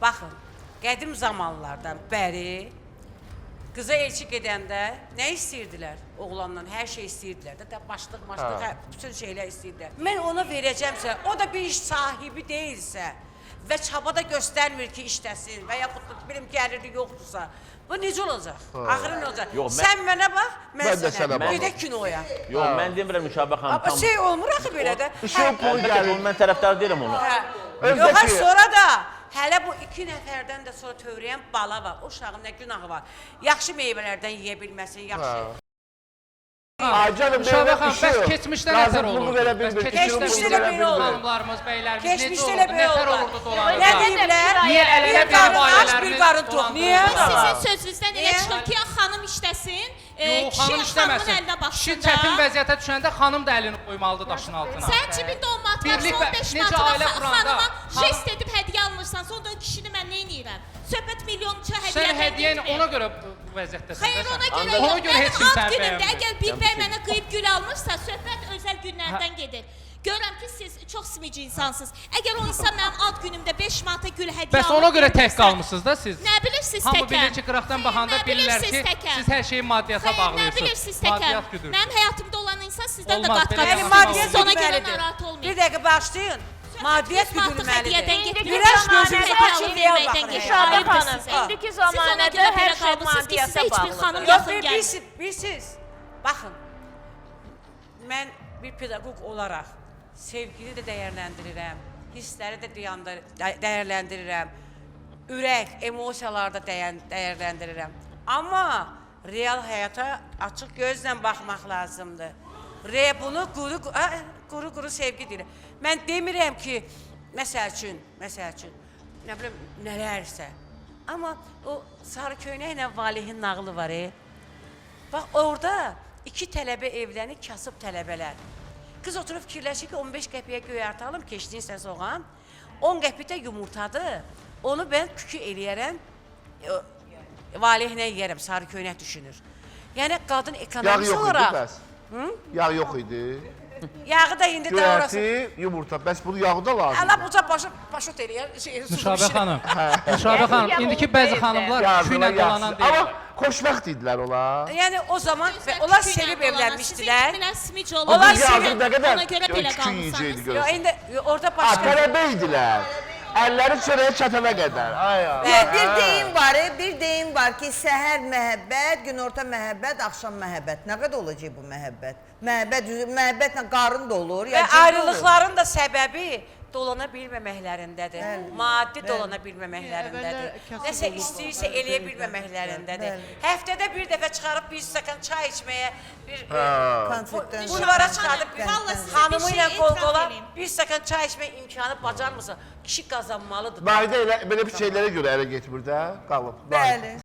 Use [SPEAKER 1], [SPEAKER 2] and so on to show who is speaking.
[SPEAKER 1] Baxın, qədim zamanlardan bəri qıza elçi gedəndə nə istəyirdilər? Oğlanla hər şey istəyirdilər də, başlıq, bütün şeylər istəyirdilər. Mən ona verəcəmsə, o da bir iş sahibi deyilsə və çaba da göstərmir ki, işləsin və yaxud da bilim gəliri yoxdursa, bu necə olacaq? Axırı nə olacaq? Sən mənə bax, mən sənə. Gedək kinoya.
[SPEAKER 2] Yox, mən demirəm Müşabə xanım tam...
[SPEAKER 1] Şey olmur axı belə də.
[SPEAKER 2] Mən tərəfdar deyirəm ona.
[SPEAKER 1] Yox, sonra da hələ bu 2 nəfərdən də sonra tövrəyən bala var. O uşağın nə günahı var? Yaxşı meyvələrdən yeyə bilməsin, yaxşı.
[SPEAKER 3] Müşabə xanım, bəs keçmişdə nətər olurdu?
[SPEAKER 1] Keçmişdə də belə olur.
[SPEAKER 3] Xanımlarımız, bəylərimiz
[SPEAKER 1] Keçmişdə də belə
[SPEAKER 3] nətər
[SPEAKER 1] olur.
[SPEAKER 3] olurdu dolanırlar?
[SPEAKER 1] Nə deyiblər?
[SPEAKER 3] Niyə əlində
[SPEAKER 1] qarın aç, bir
[SPEAKER 3] ailələrimiz
[SPEAKER 1] qarın tox. Niyə?
[SPEAKER 4] Sizin sözünüzdən elə çıxır ki, ya xanım işləsin,
[SPEAKER 3] Yox, xanım
[SPEAKER 4] kişi xanımın
[SPEAKER 3] işləməsin.
[SPEAKER 4] əlinə
[SPEAKER 3] Kişi
[SPEAKER 4] baxsın
[SPEAKER 3] çətin
[SPEAKER 4] da.
[SPEAKER 3] vəziyyətə düşəndə xanım da əlini qoymalıdır daşın altına.
[SPEAKER 4] Sən cibində 10 manat varsa,
[SPEAKER 3] Birlik və
[SPEAKER 4] 15
[SPEAKER 3] necə ailə
[SPEAKER 4] manat
[SPEAKER 3] quranda,
[SPEAKER 4] xanıma jest edib hədiyyə almırsan, sonra o kişini mən nə edirəm? Söhbət milyonça
[SPEAKER 3] Sən
[SPEAKER 4] hədiyyədən
[SPEAKER 3] hədiyyəni
[SPEAKER 4] getmir.
[SPEAKER 3] ona görə bu vəziyyətdəsən.
[SPEAKER 4] Xeyr, ona görə
[SPEAKER 3] Ona
[SPEAKER 4] yox.
[SPEAKER 3] görə heç kim
[SPEAKER 4] Mənim ad
[SPEAKER 3] səni
[SPEAKER 4] günümdə
[SPEAKER 3] bəyənmir.
[SPEAKER 4] əgər bir bəy mənə qıyıb gül almışsa, söhbət özəl günlərdən gedir. Görürəm ki, siz çox simici insansınız. Əgər o insan mənim ad günümdə 5 manata gül hədiyyə
[SPEAKER 3] Bəs ona görə tək qalmısınız da siz?
[SPEAKER 4] Nə bilirsiniz
[SPEAKER 3] Hamı
[SPEAKER 4] təkəm?
[SPEAKER 3] bilir ki, qıraqdan baxanda
[SPEAKER 4] Nə
[SPEAKER 3] bilirlər ki,
[SPEAKER 4] bilirsiniz təkəm?
[SPEAKER 3] siz hər şeyi maddiyata
[SPEAKER 4] Xeyr, nə
[SPEAKER 3] bağlıyırsınız.
[SPEAKER 4] bilirsiniz təkəm?
[SPEAKER 3] Maddiyat güdür.
[SPEAKER 4] Mənim həyatımda olan insan sizdən də
[SPEAKER 3] Olmaz,
[SPEAKER 4] qat-qat
[SPEAKER 3] belə
[SPEAKER 1] Yəni
[SPEAKER 3] Siz
[SPEAKER 1] maddiyyət
[SPEAKER 4] ona görə
[SPEAKER 1] güdülməlidir.
[SPEAKER 4] narahat olmayın.
[SPEAKER 1] Bir dəqiqə başlayın. Maddiyyət
[SPEAKER 4] hədiyyədən
[SPEAKER 1] güdülməlidir.
[SPEAKER 4] getmir.
[SPEAKER 1] Biraz gözünüzü
[SPEAKER 4] Hədiyyə
[SPEAKER 1] açın,
[SPEAKER 4] alıb
[SPEAKER 1] deyə
[SPEAKER 4] verməkdən
[SPEAKER 1] baxın.
[SPEAKER 4] getmir.
[SPEAKER 5] Şaban
[SPEAKER 4] Ayıbdır
[SPEAKER 5] xanım,
[SPEAKER 4] sizə.
[SPEAKER 5] indiki
[SPEAKER 4] Siz ona
[SPEAKER 5] zamanədə
[SPEAKER 4] görə belə
[SPEAKER 5] hər şey
[SPEAKER 4] qalmışsınız ki, sizə heç bir
[SPEAKER 5] maddiyata
[SPEAKER 4] xanım
[SPEAKER 5] bağlıdır.
[SPEAKER 4] yaxın gəlmir.
[SPEAKER 1] Bilirsiniz, baxın, mən bir pedaqoq olaraq sevgini də dəyərləndirirəm, hissləri də dəyərləndirirəm, ürək, emosiyaları da dəyərləndirirəm. Amma real həyata açıq gözlə baxmaq lazımdır. Bunu quru sevgi deyir. Mən demirəm ki, məsəl üçün, nə bilim, nələrsə. Amma o sarı köynəklə Valihin nağılı var. Bax, orada 2 tələbə evlənir, kasıb tələbələr. Qız oturub fikirləşir ki, 15 qəpiyə göyərti alım, keçdiyinsə soğan, 10 qəpi də yumurtadır. Onu mən kükü eləyərəm, Valihinə yiyərəm, sarı köynək düşünür. Yəni, qadın ekonomisi olaraq...
[SPEAKER 6] Yağ yox idi bəs? Yağ yox idi.
[SPEAKER 1] Yağı da indi də orası...
[SPEAKER 6] Göyərti, yumurta, bəs bunu yağı da lazım.
[SPEAKER 1] Əla buca paşot eləyər,
[SPEAKER 3] Müşabə xanım, Müşabə xanım, indiki bəzi xanımlar küküylə dolanan deyirlər.
[SPEAKER 6] Amma xoşbəxt idilər onlar.
[SPEAKER 1] Yəni, o zaman onlar sevib evlənmişdilər.
[SPEAKER 4] Onlar
[SPEAKER 6] Yazıq nə qədər
[SPEAKER 4] ona görə belə
[SPEAKER 6] kükü yiyəcəkdi
[SPEAKER 4] qalmışsınız.
[SPEAKER 6] görürsən.
[SPEAKER 1] İndi orada başqa...
[SPEAKER 6] Tələbə idilər. Əlləri çörəyə çatana qədər.
[SPEAKER 7] Bir deyim var ki, səhər məhəbbət, günorta məhəbbət, axşam məhəbbət. Nə qədər olacaq bu məhəbbət? Məhəbbətlə qarın da olur.
[SPEAKER 1] Və ayrılıqların da səbəbi dolana bilməməklərindədir. Maddi dolana bilməməklərindədir. Nəsə istəyirsə eləyə bilməməklərindədir. Həftədə bir dəfə çıxarıb bir stəkan çay içməyə, bir bulvara çıxarıb xanımı ilə qol-qola bir stəkan çay içmək imkanı bacarmırsa, kişi qazanmalıdır.
[SPEAKER 6] Nahidə elə belə bir şeylərə görə ərə getmir də, qalıb.
[SPEAKER 7] Bəli.